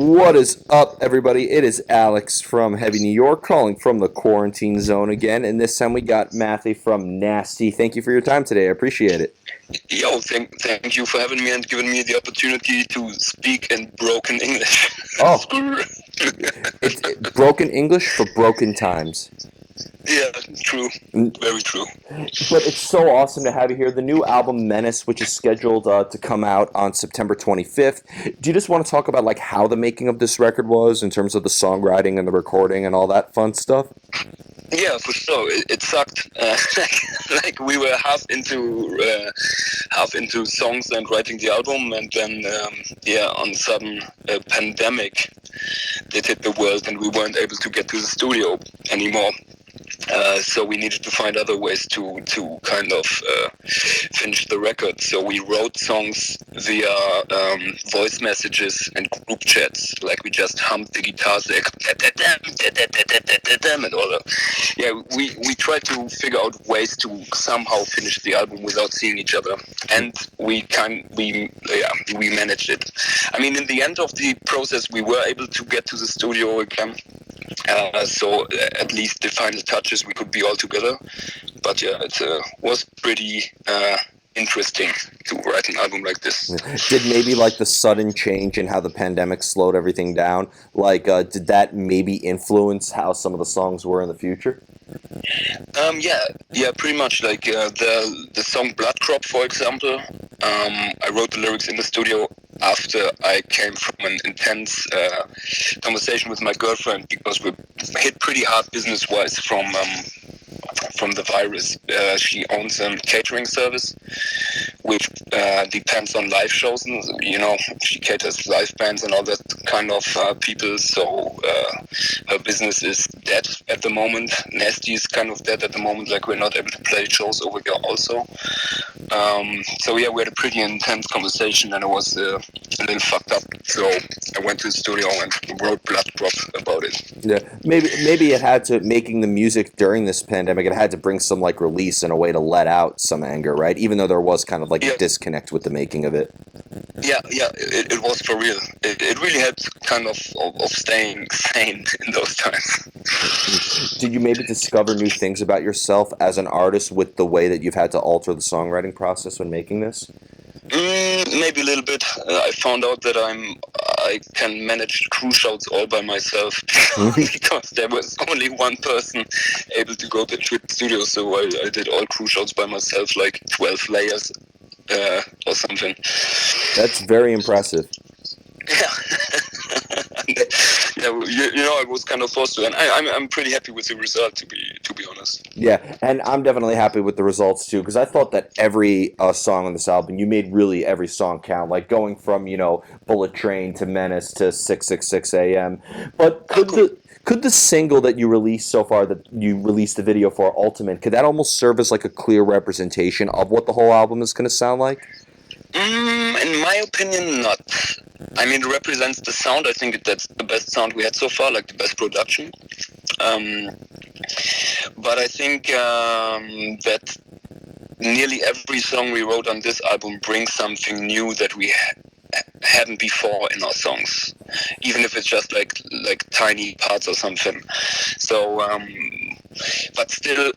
What is up, everybody? It is Alex from Heavy New York calling from the quarantine zone again, and this time we got Matthi from Nasty. Thank you for your time today. I appreciate it. Yo, thank you for having me and giving me the opportunity to speak in broken English. Oh, it's broken English for broken times. Yeah, true. Very true. But it's so awesome to have you here. The new album Menace, which is scheduled to come out on September 25th. Do you just want to talk about like how the making of this record was in terms of the songwriting and the recording and all that fun stuff? Yeah, for sure. It sucked. Like we were half into songs and writing the album, and then on sudden a pandemic that hit the world, and we weren't able to get to the studio anymore. So we needed to find other ways to kind of finish the record. So we wrote songs via voice messages and group chats. Like we just hummed the guitars and all that. Yeah, we tried to figure out ways to somehow finish the album without seeing each other, and we managed it. I mean, in the end of the process, we were able to get to the studio again. So at least the final touches we could be all together, but yeah, it was pretty interesting to write an album like this. Did maybe like the sudden change in how the pandemic slowed everything down, like did that maybe influence how some of the songs were in the future? Yeah, pretty much. Like the song Blood Crop, for example, I wrote the lyrics in the studio after I came from an intense conversation with my girlfriend, because we hit pretty hard business-wise from the virus. She owns a catering service, which depends on live shows. And, she caters live bands and all that kind of people. So her business is dead at the moment. Nasty is kind of dead at the moment. Like, we're not able to play shows over here also. So yeah, we had a pretty intense conversation, and it was a little fucked up. So I went to the studio and wrote Blood Drop about it. Yeah, maybe it had to, making the music during this pandemic, it had to bring some like release and a way to let out some anger, right? Even though there was kind of like a disconnect with the making of it. Yeah, it was for real. It really helped kind of staying sane in those times. Did you maybe discover new things about yourself as an artist with the way that you've had to alter the songwriting process when making this? Maybe a little bit. I found out that I can manage crew shots all by myself because there was only one person able to go to the studio, so I did all crew shots by myself, like 12 layers or something. That's very impressive. Yeah. I was kind of forced to, and I'm pretty happy with the result, to be honest. Yeah, and I'm definitely happy with the results too, because I thought that every song on this album, you made really every song count, like going from Bullet Train to Menace to 666 AM. But could the single that you released so far, that you released the video for, Ultimate, could that almost serve as like a clear representation of what the whole album is going to sound like? In my opinion, not. I mean, it represents the sound. I think that's the best sound we had so far, like the best production. But I think that nearly every song we wrote on this album brings something new that we hadn't before in our songs, even if it's just like tiny parts or something. So, but still,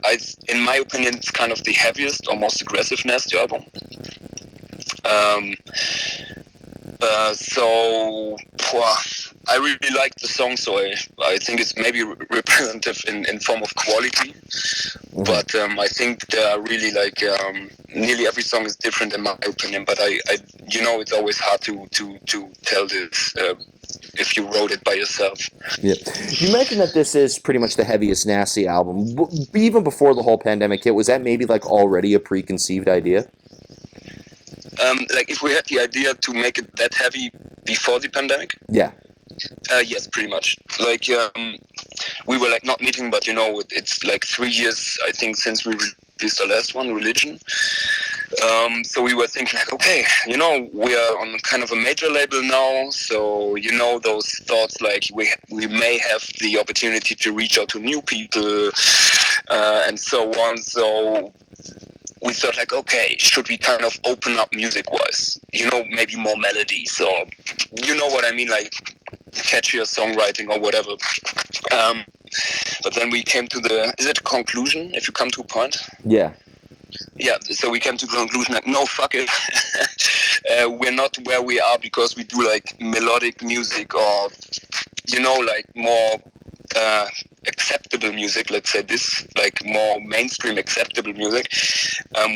in my opinion, it's kind of the heaviest or most aggressive Nasty album. I really like the song, so I think it's maybe representative in form of quality. Mm-hmm. But I think there are really nearly every song is different in my opinion. But I it's always hard to tell this if you wrote it by yourself. Yeah, you mentioned that this is pretty much the heaviest Nasty album. Even before the whole pandemic hit, was that maybe like already a preconceived idea? If we had the idea to make it that heavy before the pandemic? Yeah. Yes, pretty much. We were not meeting, but it's like 3 years, I think, since we released our last one, Religion. So we were thinking okay, we are on kind of a major label now, so those thoughts like we may have the opportunity to reach out to new people and so on. So we thought okay, should we kind of open up music-wise? Maybe more melodies, or what I mean, like catchier songwriting or whatever. But then we came to is it a conclusion if you come to a point? Yeah. Yeah, so we came to the conclusion that no, fuck it. We're not where we are because we do like melodic music or, like more acceptable music, let's say this, like more mainstream acceptable music.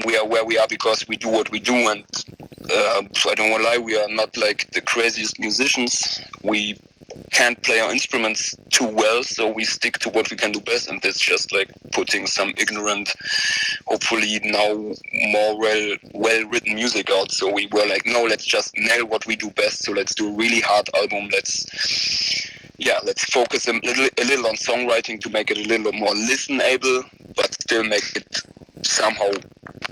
We are where we are because we do what we do, and so I don't want to lie, we are not like the craziest musicians. We can't play our instruments too well, so we stick to what we can do best, and that's just like putting some ignorant, hopefully now more well written music out. So we were like, no, let's just nail what we do best. So let's do a really hard album. Let's focus a little on songwriting to make it a little more listenable, but still make it somehow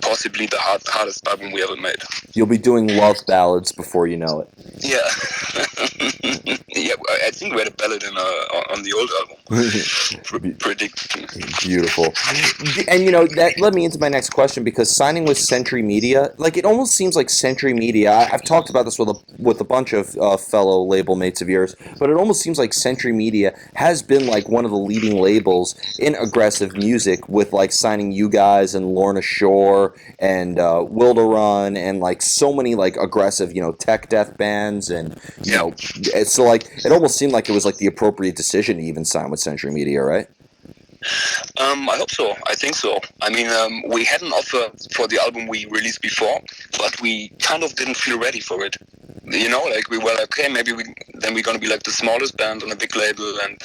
possibly the hardest album we ever made. You'll be doing love ballads before you know it. Yeah. Yeah, I think we had a ballad on the old album. Predicting. Beautiful. And that led me into my next question, because signing with Century Media, like, it almost seems like Century Media, I've talked about this with a bunch of fellow label mates of yours, but it almost seems like Century Media has been like one of the leading labels in aggressive music, with like signing you guys and Lorna Shore and Wilderun and like so many like aggressive tech death bands, and so like it almost seemed like it was like the appropriate decision to even sign with Century Media, right? I hope so. I think so. I mean, we had an offer for the album we released before, but we kind of didn't feel ready for it. Like we were like, okay, maybe we're going to be like the smallest band on a big label, and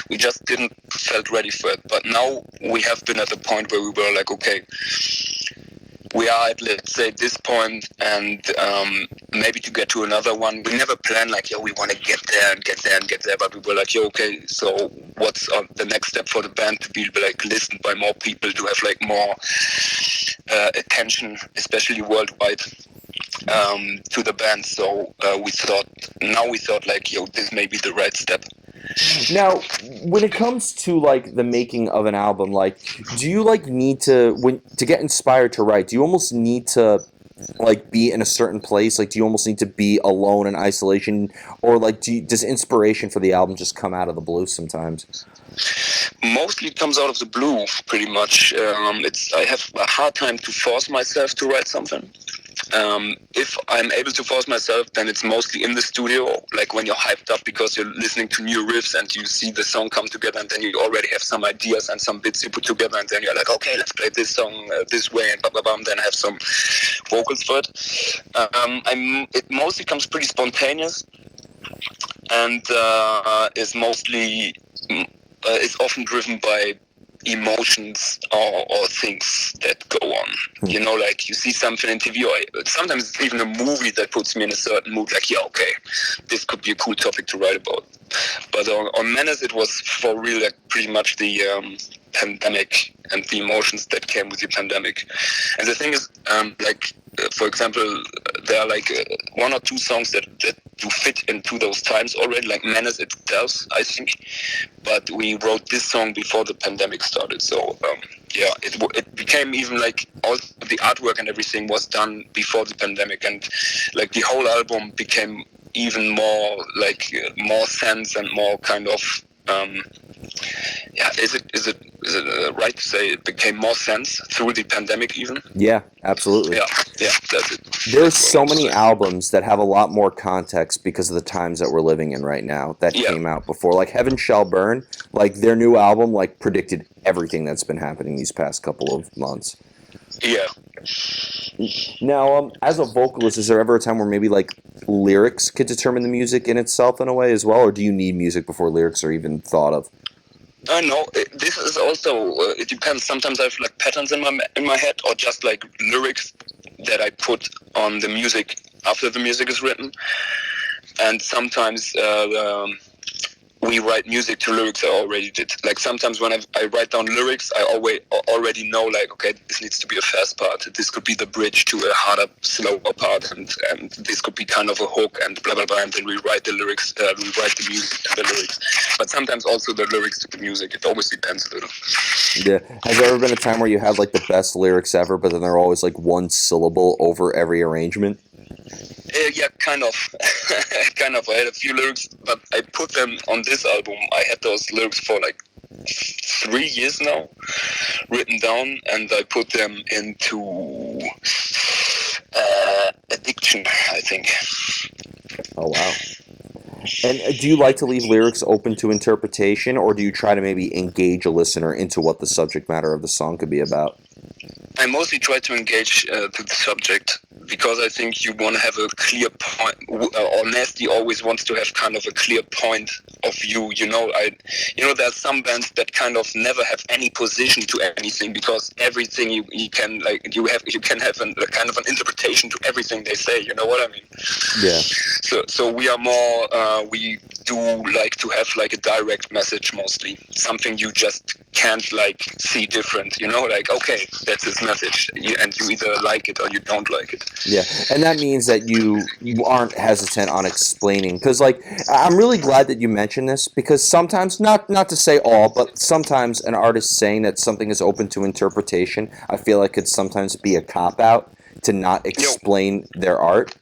we just didn't felt ready for it. But now we have been at the point where we were like, okay, we are at, let's say, this point, and maybe to get to another one. We never planned like, we want to get there and get there and get there, but we were like, okay, so what's the next step for the band to be like listened by more people, to have like more attention, especially worldwide, to the band. So we thought like, this may be the right step. Now, when it comes to like the making of an album, like, do you like need to get inspired to write? Do you almost need to like be in a certain place? Like, do you almost need to be alone in isolation, or like does inspiration for the album just come out of the blue sometimes? Mostly it comes out of the blue, pretty much. I have a hard time to force myself to write something. If I'm able to force myself, then it's mostly in the studio, like when you're hyped up because you're listening to new riffs and you see the song come together, and then you already have some ideas and some bits you put together, and then you're like, okay, let's play this song this way, and blah blah blah, and then I have some vocals for it. It mostly comes pretty spontaneous, and is often driven by emotions or things that go on. Like you see something in TV, or sometimes it's even a movie that puts me in a certain mood, like, okay, this could be a cool topic to write about. But on Menace, it was for real, like, pretty much the pandemic and the emotions that came with the pandemic. And the thing is, for example, there are like one or two songs that do fit into those times already, like Menace itself, I think. But we wrote this song before the pandemic started, so it became even like all the artwork and everything was done before the pandemic, and like the whole album became even more like more sense and more kind of is it right to say it became more sense through the pandemic even? Yeah, absolutely. Yeah, that's it. There's so many albums that have a lot more context because of the times that we're living in right now that came out before. Like Heaven Shall Burn, like their new album like predicted everything that's been happening these past couple of months. Yeah. Now, as a vocalist, is there ever a time where maybe like lyrics could determine the music in itself in a way as well, or do you need music before lyrics are even thought of? No, this is also it depends. Sometimes I have like patterns in my head, or just like lyrics that I put on the music after the music is written, and sometimes we write music to lyrics I already did. Like sometimes when I write down lyrics, I already know like, okay, this needs to be a fast part. This could be the bridge to a harder, slower part, and this could be kind of a hook and blah blah blah. And then we write the lyrics, we write the music to the lyrics. But sometimes also the lyrics to the music. It always depends a little. Yeah. Has there ever been a time where you had like the best lyrics ever, but then they're always like one syllable over every arrangement? Yeah, kind of. Kind of. I had a few lyrics, but I put them on this album. I had those lyrics for like 3 years now, written down, and I put them into Addiction, I think. Oh, wow. And do you like to leave lyrics open to interpretation, or do you try to maybe engage a listener into what the subject matter of the song could be about? I mostly try to engage to the subject because I think you want to have a clear point, or Nasty always wants to have kind of a clear point of view. There's some bands that kind of never have any position to anything because everything you can have a kind of an interpretation to everything they say. You know what I mean? Yeah. So we are more we do like to have like a direct message mostly, something you just can't like see different. Like okay, that's his message, and you either like it or you don't like it. Yeah, and that means that you aren't hesitant on explaining, because like I'm really glad that you mentioned this, because sometimes, not to say all, but sometimes an artist saying that something is open to interpretation, I feel like could sometimes be a cop out to not explain their art.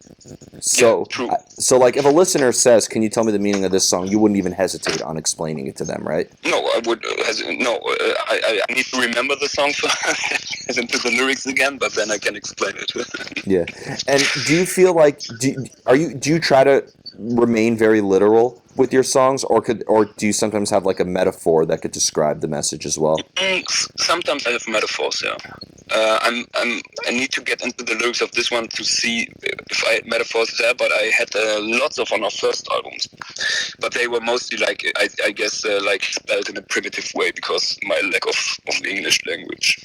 So, true. So like if a listener says, "Can you tell me the meaning of this song?" you wouldn't even hesitate on explaining it to them, right? No, I would. I need to remember the song first, listen to the lyrics again, but then I can explain it. Yeah. And do you feel like do you try to remain very literal with your songs, or do you sometimes have like a metaphor that could describe the message as well? Sometimes I have metaphors. Yeah, I need to get into the lyrics of this one to see if I had metaphors there. But I had lots of on our first albums, but they were mostly like I guess like spelled in a primitive way because my lack of the English language.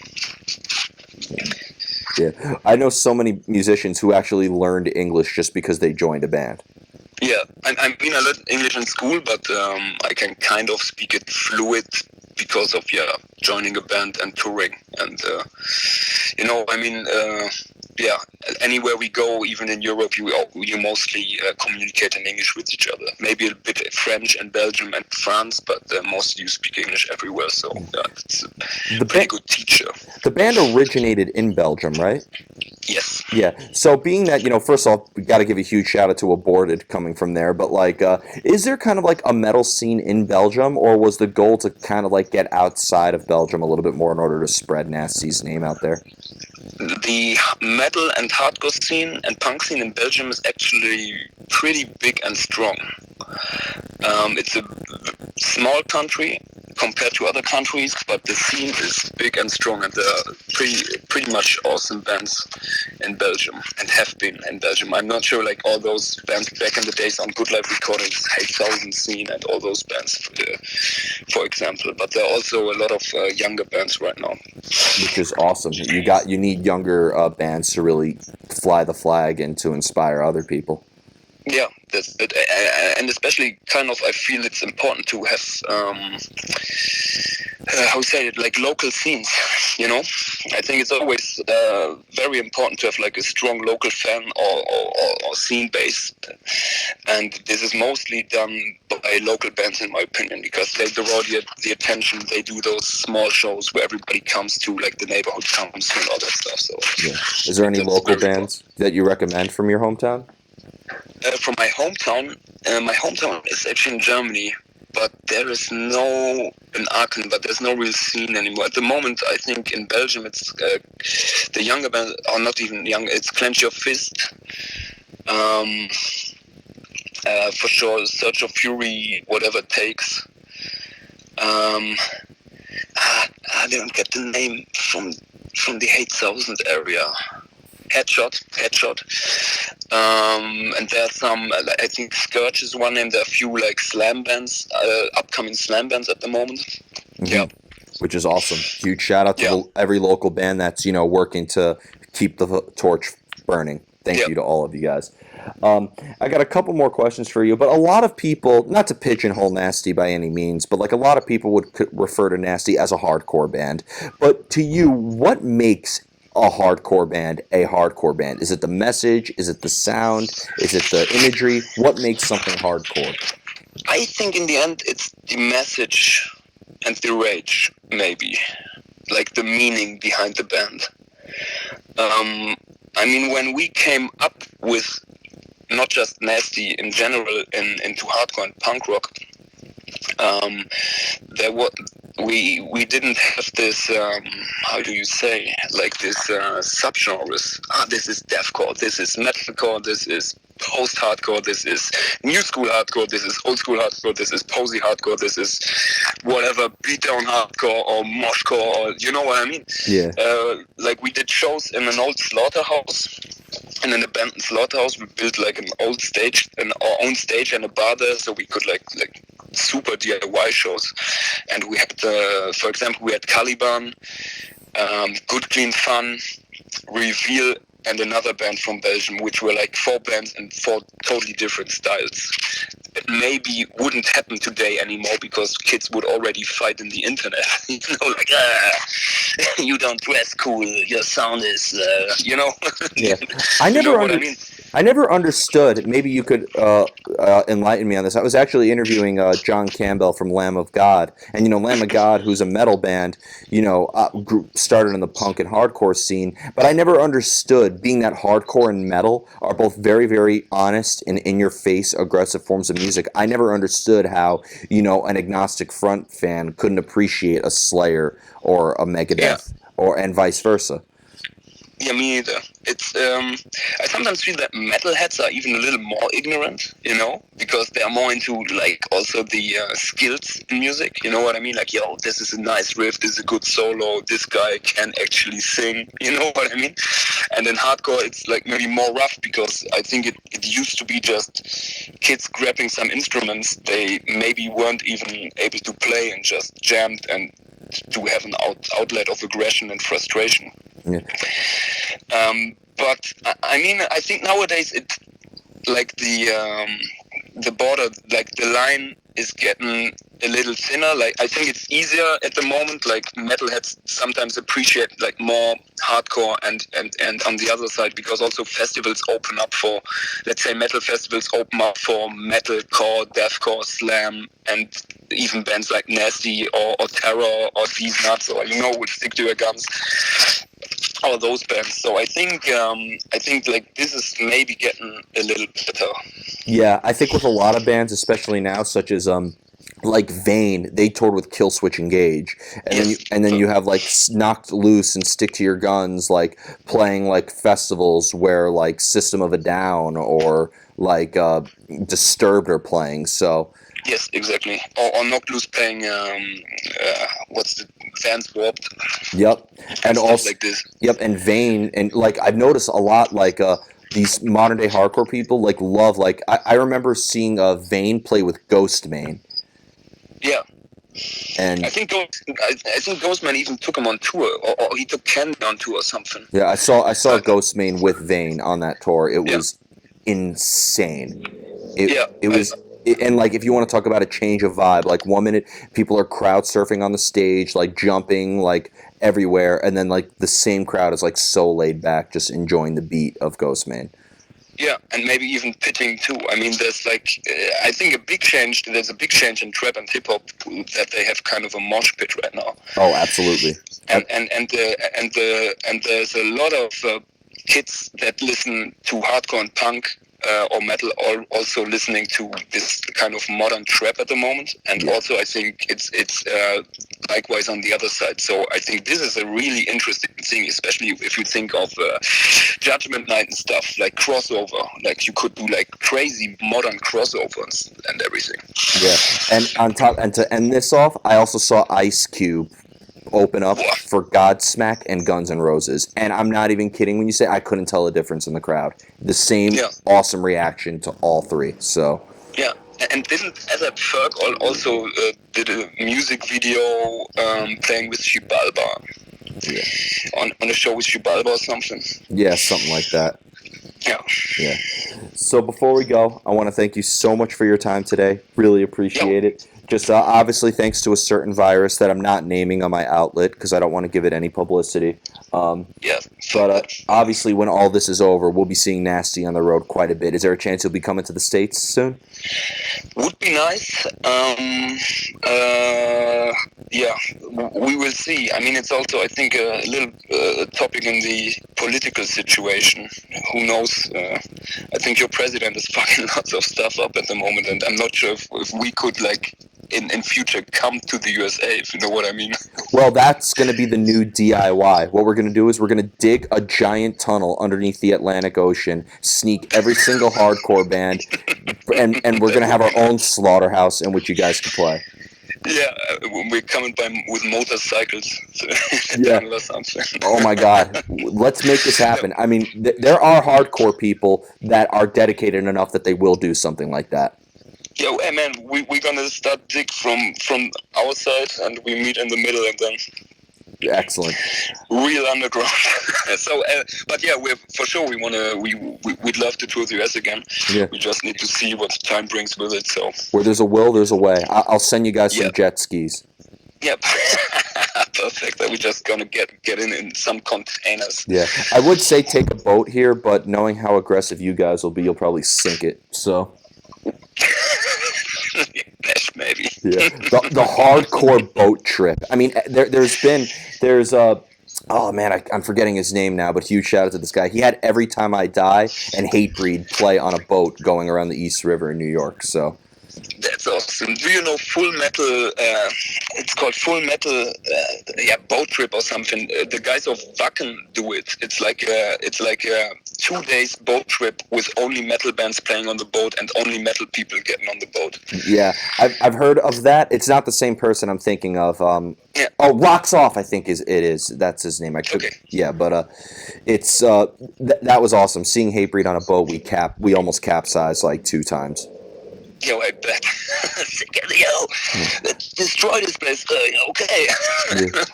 Yeah, I know so many musicians who actually learned English just because they joined a band. Yeah, I mean I learned English in school, but I can kind of speak it fluid because of joining a band and touring, and anywhere we go, even in Europe, you mostly communicate in English with each other. Maybe a bit French in Belgium and France, but mostly you speak English everywhere. So it's a pretty good teacher. The band originated in Belgium, right? Yes. Yeah. So being that, first off, we got to give a huge shout out to Aborted coming from there. But like, is there kind of like a metal scene in Belgium, or was the goal to kind of like get outside of Belgium a little bit more in order to spread Nasty's name out there? The metal and hardcore scene and punk scene in Belgium is actually pretty big and strong. It's a small country compared to other countries, but the scene is big and strong, and there are pretty much awesome bands in Belgium and have been in Belgium. I'm not sure like all those bands back in the days on Good Life Recordings, 8000 scene and all those bands, for example. But there are also a lot of younger bands right now, which is awesome. You need younger bands to really fly the flag and to inspire other people. Yeah, that's it. And especially kind of I feel it's important to have how say it, like local scenes, I think it's always very important to have like a strong local fan or scene base, and this is mostly done by local bands in my opinion, because they draw the attention. They do those small shows where everybody comes to, like the neighborhood comes to and all that stuff. So yeah. Is there any local bands that you recommend from your hometown? From my hometown is actually in Germany, but there is in Aachen, but there's no real scene anymore. At the moment, I think in Belgium it's the younger band, or not even young, it's Clench Your Fist. For sure, Search of Fury, Whatever It Takes. I don't get the name from the 8000 area. Headshot. And there's some, I think Scourge is one name. There are a few like slam bands, upcoming slam bands at the moment. Mm-hmm. Yeah. Which is awesome. Huge shout out to every local band that's, working to keep the torch burning. Thank you to all of you guys. I got a couple more questions for you, but a lot of people, not to pigeonhole Nasty by any means, but like a lot of people would refer to Nasty as a hardcore band. But to you, what makes a hardcore band a hardcore band? Is it the message? Is it the sound? Is it the imagery? What makes something hardcore? I think in the end it's the message and the rage, maybe, like the meaning behind the band. I mean, when we came up with not just Nasty in general, into hardcore and punk rock, there was we didn't have this how do you say, like this subgenres. This is deathcore, this is metalcore, this is post-hardcore, this is new school hardcore, this is old school hardcore, this is posy hardcore, this is whatever, beatdown hardcore or moshcore, or you know what I mean? Yeah. Like we did shows in an old slaughterhouse. In an abandoned slaughterhouse, we built like an old stage, our own stage and a bar there, so we could like super DIY shows. And we had, for example, we had Caliban, Good Clean Fun, Reveal, and another band from Belgium, which were like 4 bands and 4 totally different styles. It maybe wouldn't happen today anymore because kids would already fight in the internet. You know, like, you don't dress cool, your sound is, you know. Yeah. I never understood. Maybe you could enlighten me on this. I was actually interviewing John Campbell from Lamb of God, and Lamb of God, who's a metal band, started in the punk and hardcore scene. But I never understood, being that hardcore and metal are both very, very honest and in-your-face, aggressive forms of music. I never understood how an agnostic front fan couldn't appreciate a Slayer or a Megadeth, and vice versa. Yeah, me either. It's I sometimes feel that metalheads are even a little more ignorant, because they are more into like also the skills in music. You know what I mean? Like, yo, this is a nice riff, this is a good solo, this guy can actually sing. You know what I mean? And in hardcore, it's like maybe more rough because I think it used to be just kids grabbing some instruments they maybe weren't even able to play and just jammed and to have an outlet of aggression and frustration. Yeah. But I mean, I think nowadays it's like the border, like the line is getting a little thinner. Like I think it's easier at the moment. Like metalheads sometimes appreciate like more hardcore and on the other side, because also festivals open up for, let's say, metal festivals open up for metalcore, deathcore, slam, and even bands like Nasty or Terror or These Nuts or would stick to your guns. All those bands. So I think like this is maybe getting a little better. Yeah, I think with a lot of bands, especially now, such as like Vane, they toured with Killswitch Engage, and then you have like Knocked Loose and Stick to Your Guns, like playing like festivals where like System of a Down or like Disturbed are playing. So. Yes, exactly. Or Knocked Loose playing what's the Vans Warped. Yep, and also like this. Yep, and Vane, and like I've noticed a lot, like these modern day hardcore people like love, like I remember seeing Vane play with Ghostman. Yeah. And I think Ghostman even took him on tour, or he took Candy on tour or something. Yeah, I saw Ghostman with Vane on that tour. It was insane. It was. And like, if you want to talk about a change of vibe, like 1 minute people are crowd surfing on the stage, like jumping like everywhere, and then like the same crowd is like so laid back, just enjoying the beat of Ghostman. Yeah, and maybe even pitting too. I mean, there's like I think there's a big change in trap and hip hop that they have kind of a mosh pit right now. Oh, absolutely. And there's a lot of kids that listen to hardcore and punk. Or metal, also listening to this kind of modern trap at the moment, and also I think it's likewise on the other side. So I think this is a really interesting thing, especially if you think of Judgment Night and stuff like crossover. Like you could do like crazy modern crossovers and everything. Yeah, and on top, and to end this off, I also saw Ice Cube open up for Godsmack and Guns N' Roses, and I'm not even kidding when you say I couldn't tell the difference in the crowd. The same awesome reaction to all three. So and didn't ASAP Ferg also did a music video playing with Xibalba on a show with Xibalba or something? Yeah, something like that. Yeah. So before we go, I want to thank you so much for your time today. Really appreciate it. Just obviously thanks to a certain virus that I'm not naming on my outlet because I don't want to give it any publicity. But obviously when all this is over, we'll be seeing Nasty on the road quite a bit. Is there a chance you'll be coming to the States soon? Would be nice. Yeah, we will see. I mean, it's also, I think, a little topic in the political situation. Who knows? I think your president is fucking lots of stuff up at the moment, and I'm not sure if we could, like, in future come to the USA, if you know what I mean. Well, that's going to be the new DIY. What we're going to do is we're going to dig a giant tunnel underneath the Atlantic Ocean, sneak every single hardcore band, and we're going to have our own slaughterhouse in which you guys can play. Yeah, we're coming by with motorcycles to Yeah. tunnel or something. Oh my God. Let's make this happen. I mean, there are hardcore people that are dedicated enough that they will do something like that. Yo, hey man, we're gonna start dig from our side, and we meet in the middle, and then Excellent. real underground. So, but yeah, we're for sure we'd love to tour the US again. Yeah. We just need to see what time brings with it. So Where there's a will, there's a way. I'll send you guys some Yep. jet skis. Yep, perfect. We're just gonna get in some containers. Yeah. I would say take a boat here, but knowing how aggressive you guys will be, you'll probably sink it. So. Maybe. Yeah, the hardcore boat trip. I mean, there's oh man, I'm forgetting his name now, but huge shout out to this guy. He had Every Time I Die and Hatebreed play on a boat going around the East River in New York. So That's awesome. Do you know Full Metal? It's called Full Metal. Boat trip or something. The guys of Wacken do it. It's like a 2 days boat trip with only metal bands playing on the boat and only metal people getting on the boat. yeah, I've heard of that. It's not the same person I'm thinking of. Yeah. Oh, Rocks Off, I think is that's his name. I could, Okay. yeah, but it's that was awesome. Seeing Hatebreed on a boat, we almost capsized like 2 times. Yo, I bet. Let's destroy this place. Okay.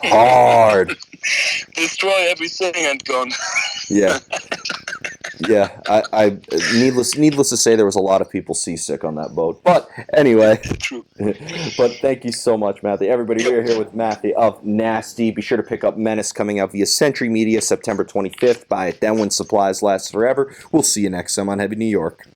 Hard. Destroy everything and gone. Yeah. Yeah, I needless to say, there was a lot of people seasick on that boat. But anyway, True. but thank you so much, Matthi. Everybody, we are here with Matthi of Nasty. Be sure to pick up Menace coming out via Century Media September 25th. Buy it then when supplies last forever. We'll see you next time on Heavy New York.